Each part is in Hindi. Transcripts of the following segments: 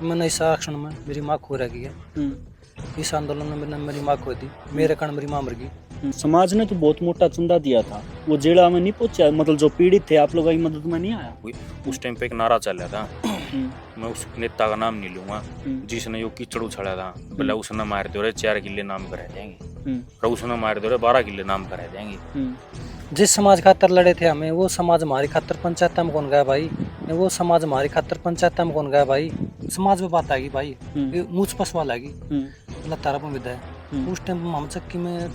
मैंने इस आरक्षण में मेरी माँ खो रखी है। इस आंदोलन में मैंने मेरी माँ खो दी, मेरे कारण मेरी माँ मर गई। समाज ने तो बहुत मोटा चंदा दिया था, वो जेड़ा में नहीं पहुंचा, मतलब जो पीड़ित थे आप लोगों की मदद में नहीं आया। उस टाइम पे एक नारा चल रहा था, मैं उस नेता का नाम नहीं लूंगा जिसने यो कीचड़ उछाला था, बोला उसने मार दो 4 किले नाम करा देंगे और उसने मार दो 12 किले नाम करा देंगे। जिस समाज खातर लड़े थे हमें, वो समाज हमारी खातर पंचायत में कौन गया भाई? वो समाज हमारी खातर पंचायत में कौन गया भाई? समाज में बात आएगी भाई, मुझ पसवा लागी अल्लाह तारा पर विदा है। उस टाइम हम चक्की में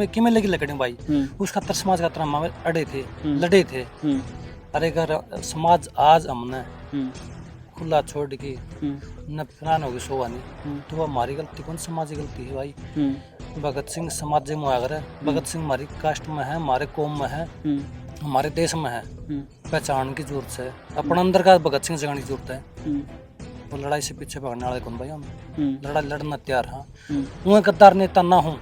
किमें लगी लकड़ी भाई, उस खातर समाज खातर हम अड़े थे, लड़े थे। अरे अगर समाज आज हमने खुला छोड़ के न फैन होगी सोवानी, तो वो हमारी गलती कौन समाज की गलती है भाई? भगत सिंह समाज में अगर है, भगत सिंह हमारी कास्ट में है, हमारे कौम में है, हमारे देश में है, पहचान की जरूरत है। अपने अंदर का भगत सिंह जगाने की जरूरत है। वो लड़ाई से पीछे भागने वाले कौन भाई? हम लड़ाई लड़ना तैयार। हाँ, मैं गद्दार नेता ना हूँ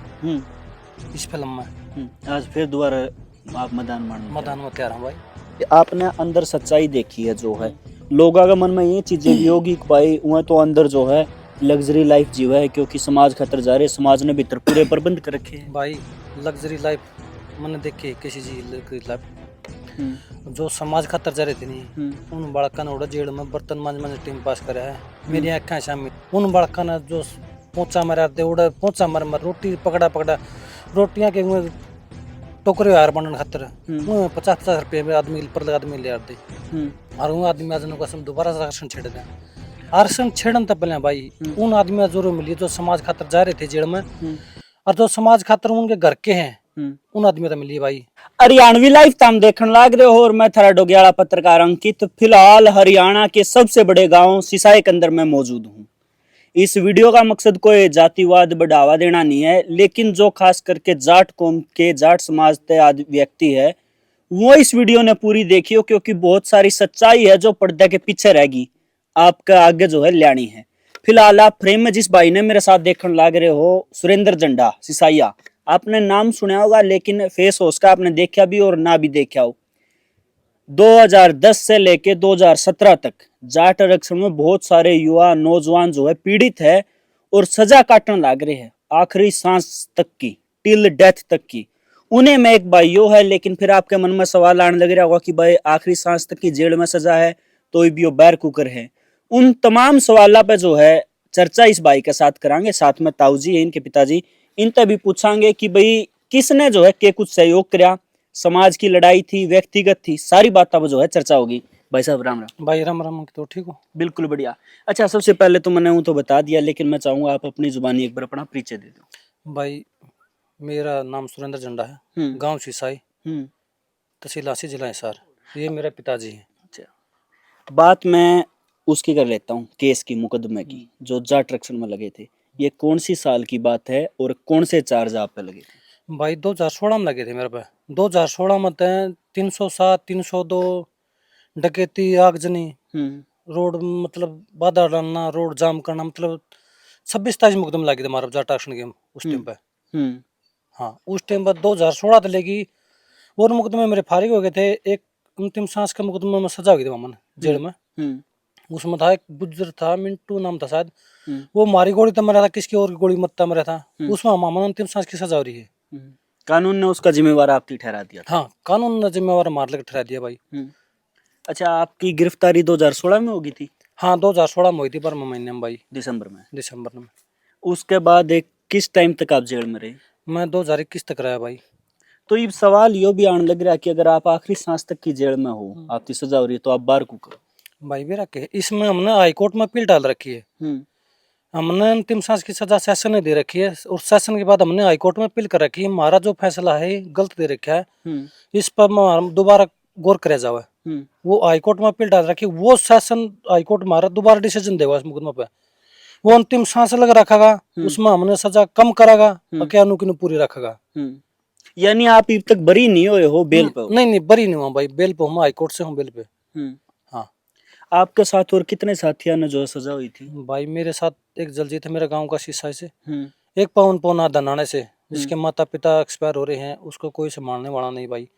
इस फिल्म में। आज फिर दोबारा आप मैदान में तैयार हूँ भाई। आपने अंदर सच्चाई देखी है, जो है लोगों के मन में ये चीजें भी होगी कि भाई वह तो अंदर जो है लग्जरी लाइफ जीवा है, क्योंकि समाज खतर जा रहे, समाज ने भीतर पूरे प्रबंध कर रखे हैं। भाई लग्जरी लाइफ मैंने देखी किसी चीज लाइफ जो समाज खातर जा रहे थे नहीं, उन बालका ने जेल में बर्तन मांझ टाइम पास करा है। मेरी आँखें शामिल उन बालका ने जो पोचा मारा दे उड़ा पोचा मार रोटी पकड़ा रोटियां के टोकरे हार बनने खातर 50-50 रुपये में आदमी पर आदमी ले आते, और वो आदमी आज कसम दोबारा से आरक्षण छेड़ दें। आरक्षण छेड़न तब पहले भाई उन आदमी जरूर मिली जो समाज खातर जा रहे थे जेल में, और जो समाज खातर उनके घर के हैं उन आदमी तो मिली भाई। हरियाणवी लाइफ हम देखने लाग रहे हो, और मैं थारा डोग्याला पत्रकार अंकित फिलहाल हरियाणा के सबसे बड़े गांव सिसाई के अंदर में मौजूद हूँ। इस वीडियो का मकसद कोई जातिवाद बढ़ावा देना नहीं है, लेकिन जो खास करके जाट कौम के जाट समाज के व्यक्ति है वो इस वीडियो ने पूरी देखियो, क्योंकि बहुत सारी सच्चाई है जो पर्दे के पीछे रहेगी, आपका आगे जो है ल्याणी है। फिलहाल आप फ्रेम में जिस भाई ने मेरे साथ देखने लाग रहे हो, सुरेंद्र जंडा सिसाइया, आपने नाम सुना होगा लेकिन फेस हो उसका आपने देखा भी और ना भी देखा हो। 2010 से लेके 2017 तक जाट आरक्षण में बहुत सारे युवा नौजवान जो है पीड़ित है और सजा काटने लग रहे हैं, आखिरी सांस तक की, टिल डेथ तक की। उन्हें में एक भाई यो है, लेकिन फिर आपके मन में सवाल आने लग रहा होगा कि भाई आखिरी सांस तक की जेल में सजा है तो भी बैर कुकर है। उन तमाम सवालों पे जो है चर्चा इस भाई के साथ करांगे, साथ में ताऊ जी है इनके पिताजी, इनसे भी पूछांगे कि भाई किसने जो है के कुछ सहयोग कराया, समाज की लड़ाई थी, व्यक्तिगत थी, सारी बातों पर जो है चर्चा होगी। भाई साहब राम राम। भाई राम राम, तो ठीक हो? बिल्कुल बढ़िया। अच्छा, सबसे पहले तो मैंने तो बता दिया, लेकिन मैं चाहूंगा आप अपनी जुबानी एक बार अपना परिचय दे दो। भाई मेरा नाम सुरेंद्र जंडा है, गांव सिसाई, तहसील आसी, जिला हिसार। ये मेरे पिताजी हैं। अच्छा, बात मैं उसकी कर लेता हूँ, केस की, मुकदमे की, जो जाट आरक्षण में लगे थे। ये कौन सी साल की बात है और कौन से चार्ज आप पे लगे थे? भाई 2016 में लगे थे मेरे पे। 2016 में 307, 302 डकैती, आगजनी, रोड मतलब बाधा डालना, रोड जाम करना, मतलब 26-27 मुकदमे लगे थे हमारे जाट आरक्षण के उस टाइम पे। हाँ, उस टाइम पर 2016 तक लगी, और मुकदमे मेरे फारिग हो गए थे। एक अंतिम सांस के मुकदमे में सजा हो गई थी मामन जेल में। उसमें था एक बुजुर्ग था, मिंटू नाम था शायद, वो मारी गोली तो मरा था, किसकी और गोली मत मरा था। उसमें मामन अंतिम सांस की सजा हो रही है। कानून ने उसका जिम्मेवार आपकी ठहरा दिया? हाँ, कानून ने जिम्मेवार मार लेकर ठहरा दिया भाई। अच्छा, आपकी गिरफ्तारी 2016 में होगी थी? हाँ, 2016 में हुई थी, 12वें महीने में भाई, दिसंबर में। उसके बाद एक किस टाइम तक आप जेल में रहे? मैं 2021 तक रहा भाई। तो ये सवाल यो भी आने लग रहा है कि अगर आप आखिरी सांस तक की जेल में हो, आपकी सजा हो रही है, तो आप बाहर को करो? भाई भी रखे, इसमें हमने हाई कोर्ट में अपील डाल रखी है। हमने अंतिम सांस की सजा सेशन ने दे रखी है, और सेशन के बाद हमने हाई कोर्ट में अपील कर रखी है। हमारा जो फैसला है गलत दे रखा है, इस पर दोबारा गौर करे जावे। वो हाई कोर्ट में अपील डाल रखी है, वो सेशन हाई कोर्ट हमारा दोबारा डिसीजन देगा इस मुकदमे पे। वो अंतिम सांस लग रखेगा, उसमें हमने सजा कम करेगा, क्या अनुकिन पूरी रखेगा। यानी आप अब तक बरी नहीं हुए हो बेल पे? नहीं, बरी नहीं हुआ भाई, बेल पे हूँ, हाई कोर्ट से हूँ बेल पे। हाँ। आपके साथ और कितने साथियों ने जो सजा हुई थी? भाई मेरे साथ एक जलजीत है, मेरे गांव का सिसाई से, एक पवन पौना धनाने से, जिसके माता पिता एक्सपायर हो रहे हैं, उसको कोई संभालने वाला नहीं भाई।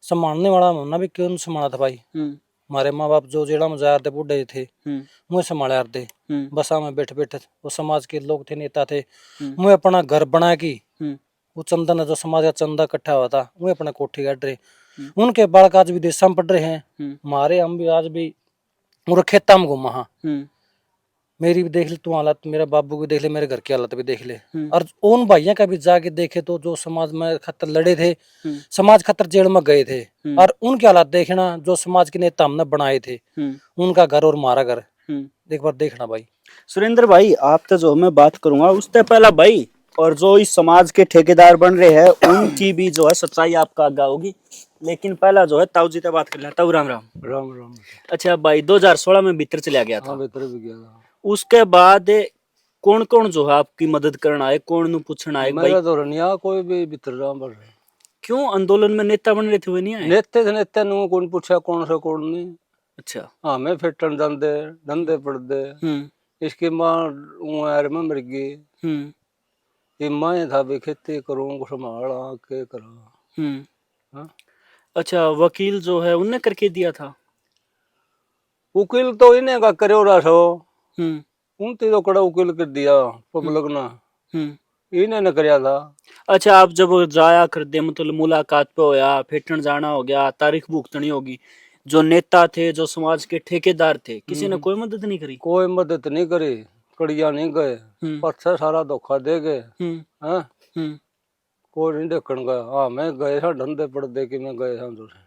संभालने वाला होना भी क्यों संभाला था भाई, हमारे माँ बाप जो जेड़ा में जा थे बूढ़े थे मुझे संभाले थे बसा में बैठे बैठे, वो समाज के लोग थे, नेता थे। मुझे अपना घर बना की वो चंदन जो समाज का चंदा इकट्ठा हुआ था वो अपने कोठी काट रहे। उनके बालक आज विदेशों में पढ़ रहे हैं, हमारे हम भी आज भी और खेता में घूमा। हाँ, मेरी भी देख ले तू हालत, मेरा बाबू भी देख ले, मेरे घर की हालत भी देख ले, और उन भाइयों का भी जाके देखे तो जो समाज में खतर लड़े थे, समाज खतर जेल में गए थे, और उनकी हालत देखना जो समाज के नेता हमने बनाए थे, उनका घर और हमारा घर एक बार देखना भाई। सुरेंद्र भाई, आप तो जो मैं बात करूंगा उससे पहला भाई, और जो इस समाज के ठेकेदार बन रहे हैं उनकी भी जो है सच्चाई आपका आगा होगी, लेकिन पहला जो है ताऊ जी से बात कर लेता हूँ। राम राम। राम राम। अच्छा भाई, 2016 में भीतर चला गया था। हाँ, भीतर भी गया था। उसके बाद कौन कौन जो है आपकी मदद करना है, कौन नु पूछना है? मेरा तो रनिया कोई भी भीतर राम बढ़ रहे। क्यों आंदोलन में नेता बन रहे थे वो नहीं आए? नेते नु कौन पूछा कौन सा कौन नहीं। अच्छा। हाँ, मैं फिटन धंधे पड़दे इसकी माँ उम्र में मर गई। ये मैं था भी खेती करूँ संभाला के करा। हाँ? अच्छा, वकील जो है उनने करके दिया था? वकील तो इन्हें का करे रहा सो, उनती तो कड़ा वकील कर दिया पब्लिक ना, इन्हें न करया था। अच्छा, आप जब जाया कर दे मतलब मुलाकात पे होया, फेटन जाना हो गया, तारीख भुगतनी होगी, जो नेता थे जो समाज के ठेकेदार थे किसी ने कोई मदद नहीं करी? कोई मदद नहीं करी, कड़िया नहीं गए, पत्थर सारा धोखा दे गए। कोई नहीं देखने गया। हाँ, मैं गए था धंधे पड़दे कि मैं गए था दूसरे।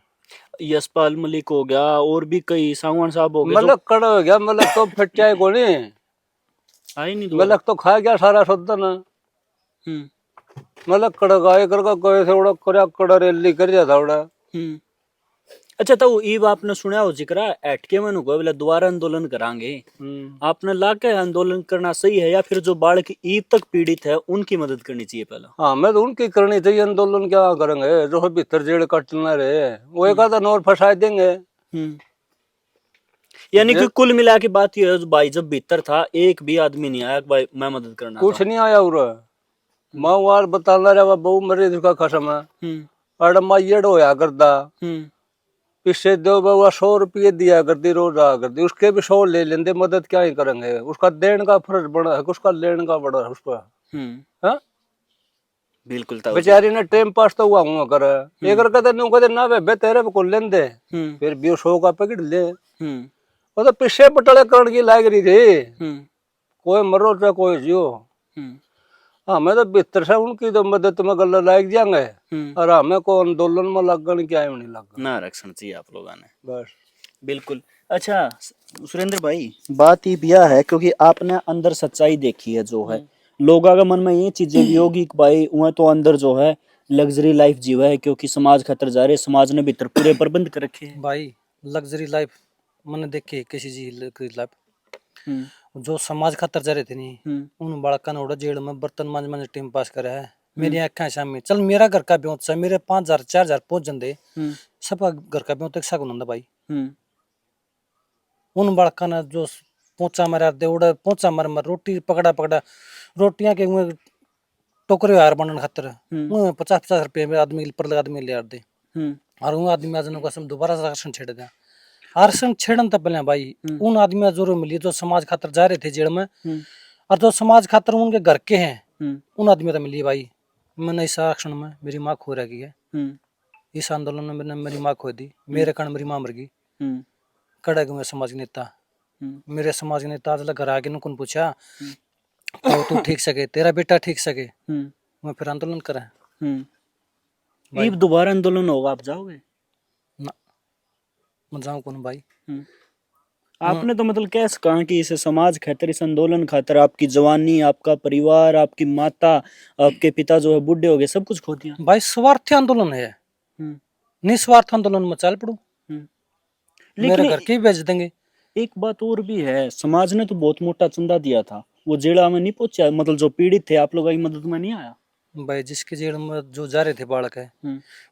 यशपाल मलिक हो गया और भी कई, सावन साहब हो गए, मलक कड़ा हो गया, मलक तो फटाए को नहीं आई नहीं मलक तो खा गया सारा सदन। मलक कड़ा गाय कर गए थे उड़ा करया कड़ा रैली कर जाता उड़ा। अच्छा, तो ईब आपने सुना हो जिक्र एटके में को बोला दोबारा आंदोलन करांगे, आपने लाके आंदोलन करना सही है या फिर जो बाढ़ की ईब तक पीड़ित है उनकी मदद करनी चाहिए पहला? हाँ, मैं तो उनकी करनी चाहिए। आंदोलन क्या करेंगे जो भीतर जेल कटना रहे वो एक आधा नोर फंसा देंगे। यानी कि कुल मिला के बात ये है भाई, जब भीतर था एक भी आदमी नहीं आया भाई मैं मदद करना, कुछ नहीं आया उरा। माँ वार बताना रहा बहु मरे का खसम है अड़मा येड़ होया करदा, पिछे दो बाबा 100 रुपये दिया करती रोज आ करती, उसके भी 100 ले लेंदे, मदद क्या ही करेंगे। उसका देने का फर्ज बड़ा है, उसका लेने का बड़ा है उसका। हाँ, बिल्कुल। बेचारी ने टाइम पास तो हुआ हुआ कर एक कहते नु कहते ना बे तेरे को लेंदे, फिर भी 100 का पैकेट ले। वो तो पिछे पटले करण की लाग रही थी, कोई मरो चाहे कोई जियो। हाँ, मैं तो भीतर से उनकी तो मदद में गल लाग जाएंगे, और हमें को आंदोलन में लगन क्या है नहीं लग ना रक्षण चाहिए आप लोगों ने, बस। बिल्कुल। अच्छा सुरेंद्र भाई, बात ये बिया है क्योंकि आपने अंदर सच्चाई देखी है, जो है लोगों के मन में ये चीजें भी होगी कि भाई वह तो अंदर जो है लग्जरी लाइफ जीवा है क्योंकि समाज खतर जा रहे, समाज ने भीतर पूरे प्रबंध कर रखे हैं। भाई लग्जरी लाइफ मैंने देखे किसी चीज की लाइफ जो समाज खातर जा रहे थे नहीं, उन बालका ने जेल में बर्तन मांझ टाइम पास करा है। मेरी आंखें सामने चल मेरा घर का ब्योत से मेरे 5,000 4,000 पहुंच जंदे, सबका घर का ब्योत एक नंदा भाई। उन बालका ने जो पोचा मारा दे उड़ा पोचा मार रोटी पकड़ा रोटियां के टोकरे हार बनने खातर 50-50 रुपये में आदमी पर आदमी ले दे, और वो आदमी आज कसम दोबारा से आरक्षण छेड़ दिया। आरक्षण छेड़न तब पहले भाई उन आदमी जरूर मिली जो समाज खातर जा रहे थे जेल में, और जो समाज खातर उनके घर के हैं उन आदमी तो मिली भाई। मैंने इस आरक्षण में मेरी माँ खो रखी है, इस आंदोलन में मैंने मेरी माँ खो दी, मेरे कारण मेरी माँ मर गई। कड़ा गए समाज के नेता, मेरे समाज के नेता आज लग घर आके कौन पूछा तो तू ठीक सके, तेरा बेटा ठीक सके, मैं फिर आंदोलन करा। ये दोबारा आंदोलन होगा, आप जाओगे? ना, मैं जाऊँ कौन भाई। आपने तो मतलब कैसे कहा कि इस समाज खातर, इस आंदोलन खातर आपकी जवानी, आपका परिवार, आपकी माता, आपके पिता जो है बूढ़े हो गए, सब कुछ खो दिया भाई। स्वार्थी आंदोलन है, निस्वार्थ आंदोलन में चल पड़ू, मेरे घर के बेच देंगे। एक बात और भी है, समाज ने तो बहुत मोटा चंदा दिया था, वो जेड़ा में नहीं पहुंचा, मतलब जो पीड़ित थे आप लोगों की मदद में नहीं आया भाई। जिसके जेल में जो जा रहे थे बालक है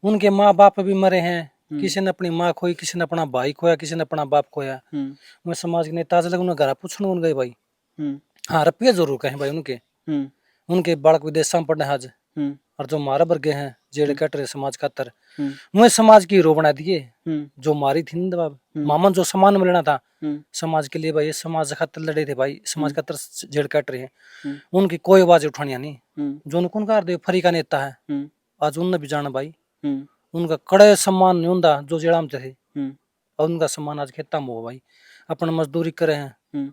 उनके माँ बाप भी मरे हैं, किसी ने अपनी माँ खोई, किसी ने अपना भाई खोया, किसी ने अपना बाप खोया। मैं समाज के नेता लगे उन्हें घर पूछने उन गए भाई। हाँ, रुपये जरूर कहे भाई उनके बालक विदेश में पढ़ने आज, और जो मारा वर्ग हैं जेल कट रहे समाज खातर, मुझे समाज की हीरो बना दिए। जो मारी थी ना दबाव मामन, जो सम्मान मिलना था समाज के लिए भाई, समाज खातर लड़े थे भाई, समाज खातर जेल कट रहे हैं, उनकी कोई आवाज उठानी नहीं। जो उनको कर दे फरी का नेता है, आज उनने भी जाना भाई, उनका कड़े सम्मान नहीं होता जो जेड़ा में थे, और उनका सम्मान आज खेता में हो भाई, अपन मजदूरी करे हैं,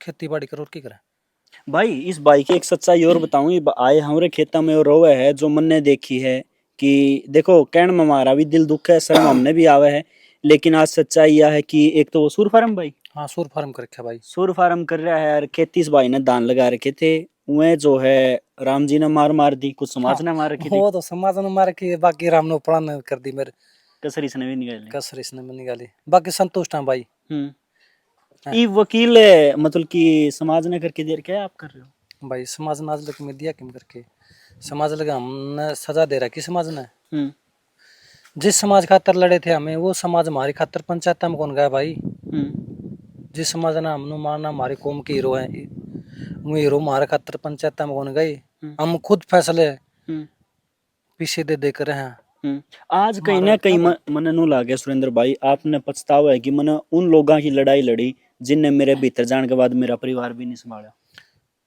खेती बाड़ी करो और की करें भाई। इस भाई की एक सच्चाई और बताऊं, ये आए हमारे खेता में और रोवे है, जो मैंने देखी है कि देखो कहने में हमारा भी दिल दुख है, शर्म हमने भी आवे है, लेकिन आज सच्चाई यह है कि एक तो वो सूर फार्म भाई, हाँ सूर फार्म कर रखा भाई, सूर फार्म कर रहा है, और खेती इस भाई ने दान लगा रखे थे, वह जो है राम जी ने मार दी, कुछ समाज ने मार रखी थी, वो तो समाज ने मार के, बाकी राम ने उपड़ा कर दी मेरे, कसर इसने भी निकाली, कसर इसने भी निकाली, बाकी संतुष्ट हैं भाई। ये वकील है, मतलब कि समाज ने करके दे रखा है, आप कर रहे हो भाई समाज ने आज लग में दिया किम करके, समाज लगा हमने सजा दे रखी समाज ने, जिस समाज खातर लड़े थे हमें, वो समाज हमारी खातर पंचायत में कौन गया भाई, जिस समाज ने हमने मारना हमारी कौम के हीरो है, वो हीरो हमारे खातर पंचायत में कौन गए, हम खुद फैसले पीछे दे देकर रहे हैं। आज कहीं ना कहीं मन नू लागे सुरेंद्र भाई, आपने पछतावा है कि मैंने उन लोगों की लड़ाई लड़ी जिनने मेरे भीतर जाने के बाद मेरा परिवार भी नहीं संभाला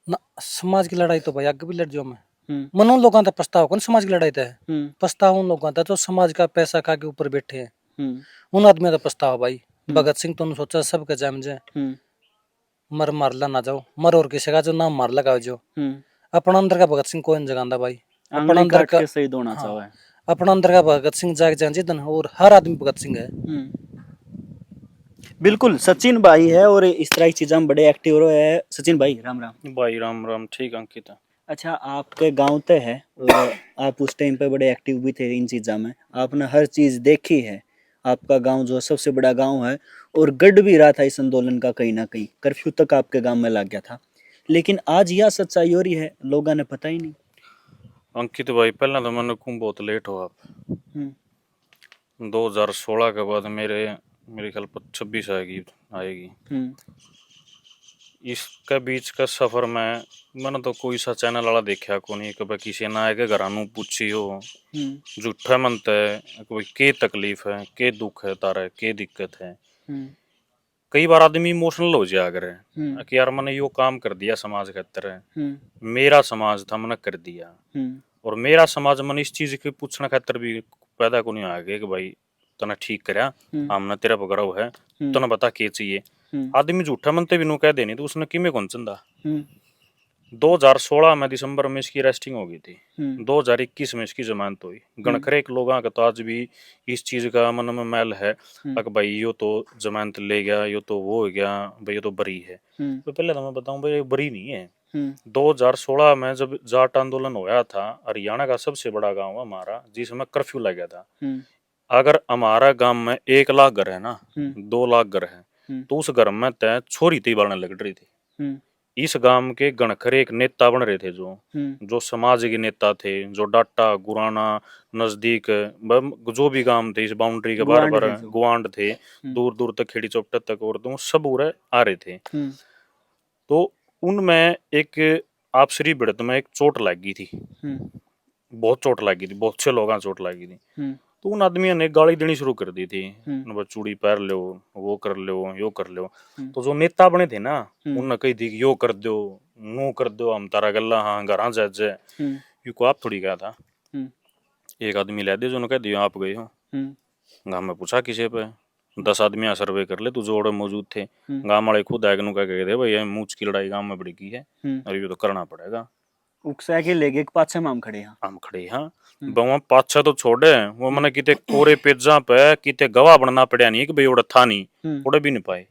ना। समाज की लड़ाई तो भाई आगे भी लड़ जाओ मैं, मन उन लोगों का पछतावा कौन समाज की लड़ाई था, पछतावा उन लोगों का जो समाज का पैसा खा के ऊपर बैठे हैं, उन आदमी का पछतावा भाई। भगत सिंह तो सोचा सबके जाम जाए, मर मारला ना जाओ, मर और किसी का जो नाम मार लगाओ जो, अपना अंदर का भगत सिंह कोई जगांदा भाई, अपना अंदर का शहीद होना चाहे, अपना अंदर का भगत सिंह जाग जाए जिदन, और हर आदमी भगत सिंह है। बिल्कुल सचिन भाई है, और इस तरह की चीजें में बड़े एक्टिव रहे हैं। सचिन भाई राम राम भाई, राम राम। ठीक अंकित। अच्छा, आपके गांव तय है, और आप उस टाइम पे बड़े एक्टिव भी थे इन चीज़ों में, आपने हर चीज़ देखी है, आपका गांव जो सबसे बड़ा गांव है, और गढ़ भी रहा था इस आंदोलन का, कहीं ना कहीं कर्फ्यू तक आपके गांव में लग गया था, लेकिन आज यह सच्चाई हो रही है, लोगों ने पता ही नहीं। अंकित भाई, पहला तो मैंने खूब बहुत लेट हो आप। 2016 के बाद मेरे ख्याल पर 26 आएगी। इसके बीच का सफर में मैंने तो कोई सा चैनल वाला देखा को नहीं, कभी किसी ने आके घर पूछी हो झूठा मनता है कोई के तकलीफ है, के दुख है तारा, के दिक्कत है। कई बार आदमी इमोशनल हो जाया करे कि यार मैंने यो काम कर दिया समाज के तरह, मेरा समाज था मैंने कर दिया, और मेरा समाज मैंने इस चीज के पूछने खातर भी पैदा को नहीं आगे कि भाई तने ठीक करा, हमने तेरा पकड़ा है, तने बता के चाहिए। आदमी झूठा मनते भी नु कह देनी तो उसने किमें कौन चंदा। 2016 में दिसंबर में इसकी अरेस्टिंग हो गई थी, 2021 में इसकी जमानत हुई। गणखरे एक लोगों का तो आज भी इस चीज का मन में मैल है कि भाई यो तो जमानत ले गया, यो तो वो हो गया, भाई ये तो बरी है। तो पहले तो मैं बताऊं भाई, बरी नहीं है। 2016 में जब जाट आंदोलन होया था, हरियाणा का सबसे बड़ा गांव है हमारा, जिसमें कर्फ्यू लग गया था। अगर हमारा गांव में 1 लाख घर है ना, 2 लाख घर है, तो उस घर में तय छोरी थी बढ़ने लग रही थी। इस गांव के गणखरे एक नेता बन रहे थे, जो समाज के नेता थे, जो डाटा गुराना नजदीक जो भी गांव थे इस बाउंड्री के बार बार गुआंड थे, दूर दूर तक खेड़ी चौपटा तक, और तो सब उरे आ रहे थे। तो उनमें एक आपसरी भिड़त में एक चोट लग गई थी, बहुत चोट लगी थी, बहुत से लोगों चोट लगी थी। तो उन आदमियों ने गाली देनी शुरू कर दी थी, चूड़ी पैर लो, वो कर लो, यो कर लो। तो जो नेता बने थे ना, उनने कही थी यो कर दो, नो कर दो, हम तारा गल्ला हाँ घर जाए, यू को आप थोड़ी कहा था। एक आदमी ला दे जो कह दिया आप गए हो। गाँव में पूछा किसी पे, 10 आदमी सर्वे कर ले, तो जोड़े मौजूद थे। गाँव वाले खुद आगे नु कह थे भाई मूछ की लड़ाई गाँव में बड़ी की है, और ये तो करना पड़ेगा। उकसा के लेके पाछे में हम खड़े हाँ बवा पाछा तो छोड़े, वो मैंने किते कोरे पेजा पे किते गवाह बनना पड़ा नहीं कि भाई ओड़ा था नहीं, ओड़े भी नहीं पाए।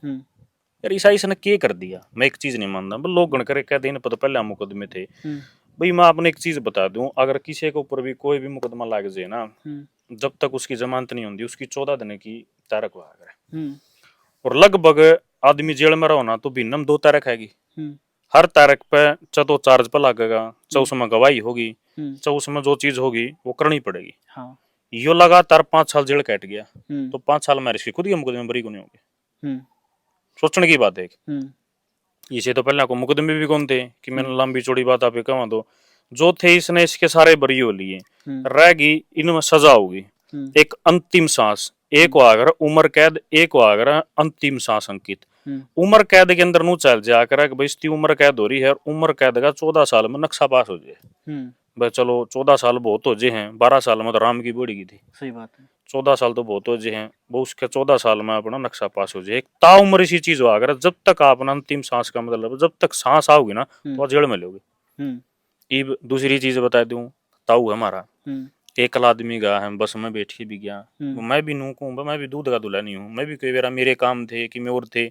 यार ईसा इसने क्या कर दिया, मैं एक चीज नहीं मानता। लोग गण करे कहते हैं पता पहले मुकदमे थे। भाई मैं आपने एक चीज बता दूं, अगर किसी के ऊपर भी कोई भी मुकदमा लाग जाए ना, जब तक उसकी जमानत नहीं होती, उसकी 14 दिन की तारीख हुआ करे, और लगभग आदमी जेल में रहो ना तो भिन्नम 2 तारीख आएगी। हर तारीख पे चतो चार्ज पर लगेगा, चाहे उसमें गवाही होगी, चाहे उसमें जो चीज होगी वो करनी पड़ेगी। यो लगातार 5 साल जेल काट गया, तो 5 साल में इसकी खुद की मुकदमे बरी को नहीं होगी। सोचने की बात है। इसे तो पहले को मुकदमे भी कौन थे कि मैंने लंबी चौड़ी बात आप कहवा दो। जो थे इसने इसके सारे बरी हो लिए, रहेगी इनमें सजा होगी, एक अंतिम सांस, एक को आगर उम्र कैद, एक को आगर अंतिम सांस अंकित। उम्र कैद के अंदर नू चल जाकर भाई इसकी उम्र कैद हो रही है, और उम्र कैद का 14 साल में नक्शा पास हो जाए। भाई चलो 14 साल बहुत हो जे हैं, 12 साल में तो राम की बूढ़ी की थी, सही बात है। 14 साल तो बहुत हो जे हैं, वो उसके 14 साल में अपना नक्शा पास हो जाए। एक ताउम्र इसी चीज हो, अगर जब तक आप अपना अंतिम सांस का मतलब जब तक सांस आओगी ना तो आप जेल में लोगे। इब दूसरी चीज बता दूं, ताऊ है हमारा, एकल आदमी का है, बस में बैठ के भी गया, मैं भी नूक हूँ, मैं भी दूध का दूल्हा नहीं हूँ, मैं भी कई बार मेरे काम थे कि मैं और थे,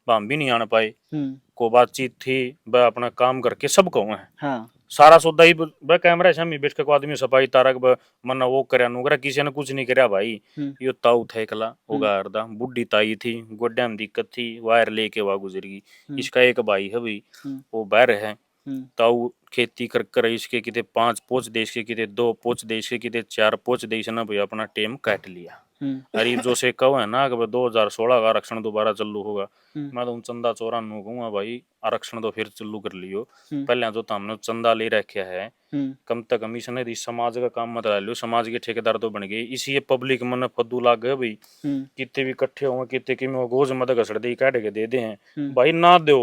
हम भी नहीं आना पाए, को बातचीत थी, वह अपना काम करके सब कहूँ है। हाँ। सारा सौदा ही वह कैमरा है बैठ के आदमी सफाई तारक मन वो करया नु करा, किसी ने कुछ नहीं करया भाई। यो ताऊ था एकला होगा अर्दा, बुढ़ी ताई थी, गोड्या में दिक्कत थी, वायर लेके वह गुजर गई। इसका एक भाई है भाई, वो बाहर है, ताऊ खेती कर कर इसके किते 5 पोच देश के किते 2 पोच देश के किते 4 पोच देश ने भाई अपना टेम काट लिया। गरीब जो से कहो है ना कि 2016 का आरक्षण दोबारा चालू होगा, मैं तो चंदा चोरा नु कहूंगा भाई आरक्षण तो फिर चालू कर लियो। पहले जो तो हमने चंदा ले रखा है, कम तक हम इसने समाज का काम मत लो, समाज के ठेकेदार तो बन गए, इसी पब्लिक मन फद्दू लाग गए भाई, कितने भी इकट्ठे होंगे, कितने की में गोज मत घसड़ दे काट के दे दे हैं भाई, ना दो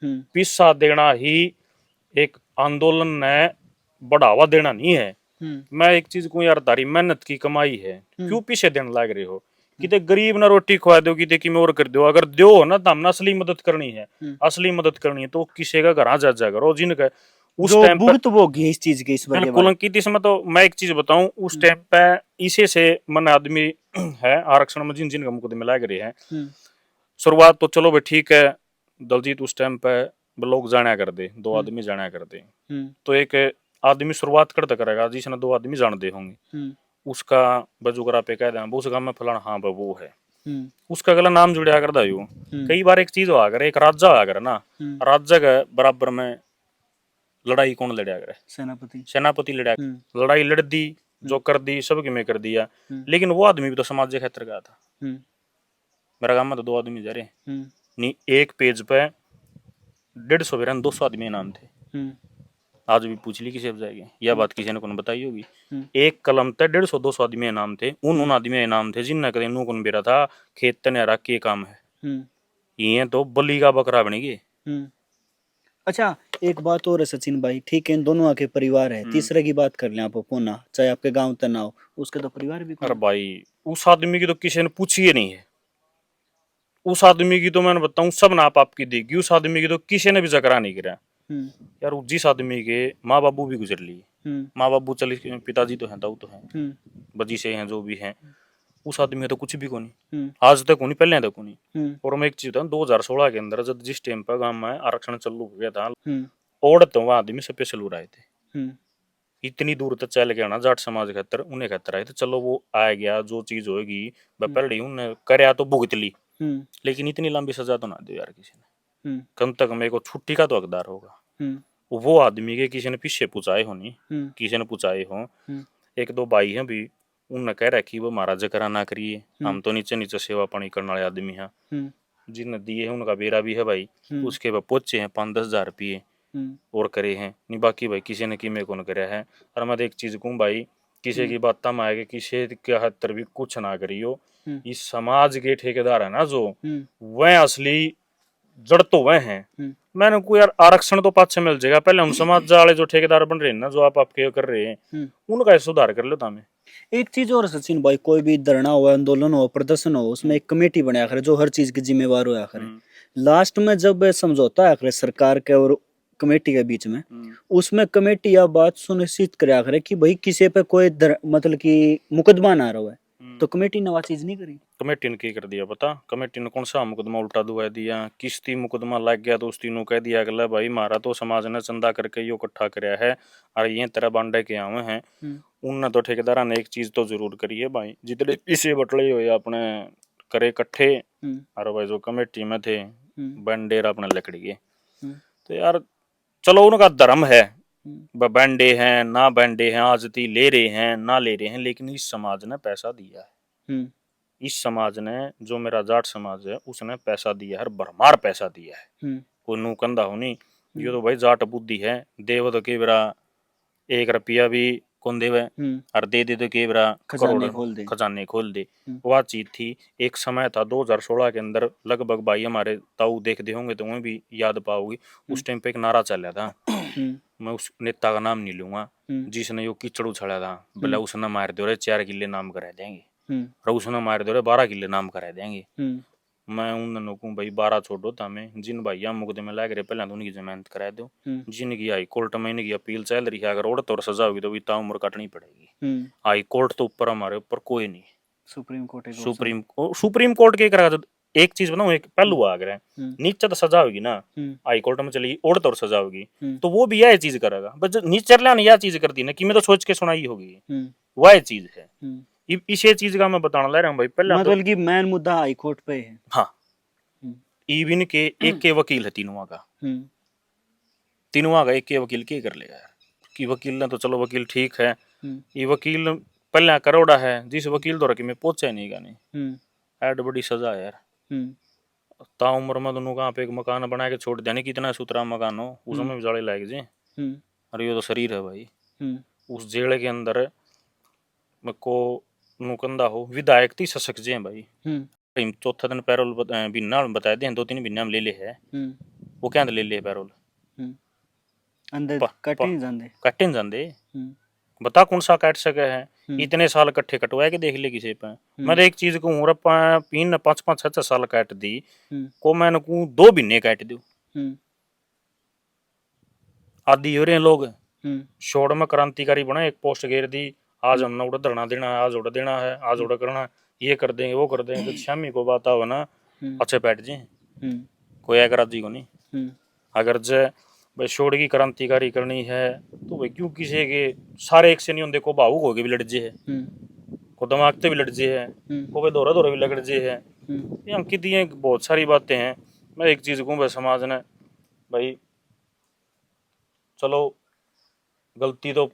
पिस्सा देना ही एक आंदोलन ने बढ़ावा देना नहीं है। मैं एक चीज को यार, तारी मेहनत की कमाई है, क्यों पीछे देने लाग रहे हो? किते गरीब ना रोटी खवा दो, किते की और कर दो, अगर दो ना तो हमने असली मदद करनी है, असली मदद करनी है तो किसी का घर जा जा करो जिनका उस टाइम पर भुगतभोगी इस चीज के, इस वजह बिल्कुल अंकित। इसमें तो मैं एक चीज बताऊं, उस टाइम पे इसे से मन आदमी है आरक्षण में जिन जिनका मुकदमे लाग रहे हैं, शुरुआत तो चलो भाई ठीक है, दलजीत उस टाइम पे लोग जाना कर दे, 2 आदमी जाना कर दे, तो एक आदमी शुरुआत करता करेगा जिसने 2 आदमी जानते होंगे, उसका बजुगरा पे कह देना उस गांव में फलाना, हाँ भाई वो है, उसका अगला नाम जुड़ा करता यूं। कई बार एक चीज हुआ करे, एक राजा हुआ करे ना, राजा के बराबर में लड़ाई कौन लड़ा करे? सेनापति। सेनापति लड़ा, लड़ाई लड़ दी, जो कर दी सबके में कर दिया, लेकिन वो आदमी भी तो समाज के क्षेत्र का था। मेरा गांव में तो 2 आदमी जा रहे नहीं, एक पेज पे 150 200 आदमी नाम थे। आज भी पूछ ली किसी जाएगी, यह बात किसी ने कौन बताई होगी। एक कलम पे 150 200 आदमी नाम थे, उन आदमी नाम थे जिन कदे नू कौन बेरा था खेत तने रख के काम है, ये तो बलि का बकरा बनेगी। अच्छा एक बात और है सचिन भाई, ठीक है इन दोनों के परिवार है, तीसरे की बात कर लें आप पुना, चाहे आपके गांव तक ना हो, उसके तो परिवार भी। अरे भाई उस आदमी की तो किसी ने पूछी ही नहीं है, उस आदमी की तो मैंने बताऊं सब नाप आपकी देगी, उस आदमी की तो किसी ने भी जकरा नहीं करा यार। जिस आदमी के माँ बाबू भी गुजर लिए, माँ बाबू चले पिताजी तो हैं, दाऊ तो हैं, बजी से हैं जो भी हैं, उस आदमी में तो कुछ भी को नहीं, आज तक को नहीं, पहले तक को नहीं। और मैं एक चीज बताऊं, 2016 के अंदर जब जिस टाइम पर गांव में आरक्षण चालू हो गया था, औरत तो वह आदमी स्पेशल हो रहे थे, इतनी दूर तक चल के आना जाट समाज खातर, उन्हें खातर आए थे, चलो वो आ गया, जो चीज होगी पहले उन्हें करया तो भुगत ली, लेकिन इतनी लंबी सजा तो ना दो यार किसी ने, कम तक मेरे को छुट्टी का तो हकदार होगा। वो आदमी के किसी ने पीछे पूछाए हो नहीं, किसी ने पूछाए हो, 1-2 भाई हैं भी, उनने कह रखी वो महाराज करा ना करिए, हम तो नीचे नीचे सेवा पानी करने वाले आदमी हैं, जिन दिए है उनका बेरा भी है भाई, उसके बाद पहुंचे हैं 5-10 हजार रुपये और करे हैं नहीं, बाकी भाई किसी ने किमे कौन कराया है। और मैं एक चीज कहूँ भाई, किसी की बात तम आएगी, किसी के हत्तर भी कुछ ना करियो, इस समाज के ठेकेदार है ना जो, वह असली जड़ तो वह हैं। मैंने को यार आरक्षण तो पाछे मिल जाएगा, पहले हम समाज वाले जो ठेकेदार बन रहे हैं ना, जो आप आपके कर रहे हैं, उनका सुधार कर लो हमें। एक चीज और सचिन भाई, कोई भी धरना हो, आंदोलन हो, प्रदर्शन हो, उसमें एक कमेटी बनाया करे जो हर चीज की जिम्मेवार होया करे। लास्ट में जब समझौता आया करे सरकार के और कमेटी के बीच में, उसमें कमेटी यह बात सुनिश्चित कराया करे कि भाई किसी पे कोई मतलब कि मुकदमा ना रहा है, तो कमेटी ने वह चीज नहीं करी। कमेटी ने कर दिया पता, कमेटी ने कौन सा मुकदमा उल्टा दुआ दिया, किस्ती मुकदमा लग गया तो उस तीनों कह दिया अगला भाई मारा तो समाज ने चंदा करके यो इकट्ठा कराया है और ये तरह बांडे के आवे हैं। उनने तो ठेकेदार ने एक चीज तो जरूर करी है भाई, जितने पीछे बटले हुए अपने करे इकट्ठे, और भाई जो कमेटी में थे बंडेर अपने लकड़ी के, तो यार चलो उनका धर्म है, बैंडे हैं ना बैंडे हैं, आजती ले रहे हैं ना ले रहे हैं, लेकिन इस समाज ने पैसा दिया है, इस समाज ने जो मेरा जाट समाज है उसने पैसा दिया है, भरमार पैसा दिया है, कोई नूकंदा हो नहीं। ये तो भाई जाट बुद्धि है, देव तो के बेरा एक रुपया भी कौन देवे और दे तो केवरा खजाने खोल दे। खजाने खोल दे। वह चीज थी। एक समय था 2016 के अंदर लगभग भाई हमारे ताऊ देखते होंगे तो वह भी याद पाओगी। उस टाइम पे एक नारा चला था, मैं उस नेता का नाम नहीं लूंगा, जिसने यो कीचड़ उछाला था, बोला उसने मार दो रे 4 किले नाम करा देंगे और उसने मार दो रे 12 किले नाम करा देंगे। मैं उन दोनों को भाई 12 छोड़ो था, मैं जिन भैया मुकदमे लाग रहे पहले तो उनकी जमानत करा दो, जिनकी हाई कोर्ट में इनकी अपील चल रही है, अगर उड़त और सजा होगी तो इतना उम्र काटनी पड़ेगी। हाई कोर्ट तो ऊपर हमारे ऊपर कोई नहीं, सुप्रीम कोर्ट के करा। एक चीज बताऊं, एक पहलू आ गया नीचे तो सजा होगी ना, हाई कोर्ट में चली उड़त और सजा होगी तो वो भी यह चीज करेगा, बस नीचे ने यह चीज कर दी ना कि मैं तो सोच के सुनाई होगी, वह चीज है। इस चीज का मैं बताना ले रहा हूँ भाई। पहले मतलब कि मेन मुद्दा हाई कोर्ट पे है। हाँ, इवन के एक के वकील है तीनों का, तीनों का एक के वकील के कर लेगा यार, कि वकील ने तो चलो वकील ठीक है, ये वकील पहले करोड़ा है, जिस वकील तो रखी में पहुंचा नहीं गा नहीं, ऐड बड़ी सजा है यार। ता उम्र में दोनों कहाँ पे एक मकान बना के छोड़ देने, कितना सुथरा मकान हो उसमें भी जाले लाग जे। अरे ये तो शरीर है भाई। उस जेल के अंदर को नुकंदा हो विधायक थी सशक जे भाई। चौथा दिन पैरोल बिना बताए दे 2-3 बिना में ले ले है, वो क्या ले ले पैरोल अंदर कटे नहीं जाते, कटे नहीं जाते। बता कौन सा काट सके है, इतने साल इकट्ठे कटवाए के देख ले किसी पे। मैं एक चीज कहूँ, पीन 5-5 6 साल काट दी को, मैंने कहूँ 2 महीने काट दू आदि हो रहे लोग। शोर में क्रांतिकारी बना, एक पोस्ट घेर दी, आज हमने उड़ा धरना देना है, आज उड़ा देना है, आज उड़ा करना, ये कर देंगे वो कर देंगे। तो शामी को बात हो ना अच्छे बैठ जाए, कोई आकर राजी को नहीं। अगर जे भाई शोर की क्रांतिकारी करनी है तो भाई क्यों किसी के सारे एक से नहीं होंगे, को भावुक हो गए भी लड़ जे है, को दिमाग से भी लड़ जे है, को भाई दौरा दौरा भी लड़ जे है। ये अंकित ये बहुत सारी बातें हैं। मैं एक चीज कहूँ भाई, समाज ने भाई चलो गलती तो